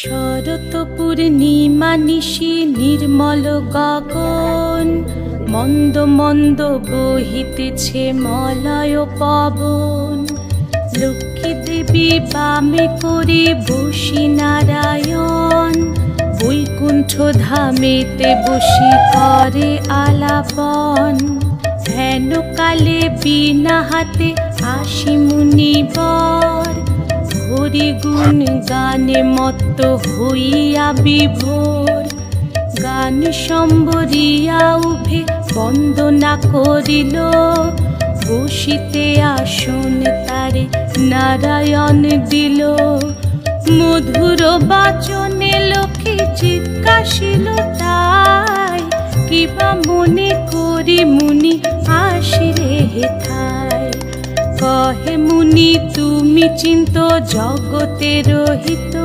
শরৎ পূর্ণিমা নিশি নির্মল গগন, মন্দ মন্দ বহিতেছে মলয় পবন। লক্ষ্মী দেবী বামে করে বসি নারায়ণ, বৈকুণ্ঠ ধামেতে বসি করে আলাপন। হেন কালে বিনা হাতে আসি মুনিবর, হরি গুণ গানে মত্ত হইয়া বিভোর। গান সম্বরিয়া উভে বন্দনা করিল, বসিতে আসন তারে নারায়ণ দিল। মধুর বাচনে লক্ষ্মী জিজ্ঞাসিল তাই, কিবা মনে করি মুনি আসিলে হেথায়। কহে মুনি তুমি চিন্ত জগতের হিত,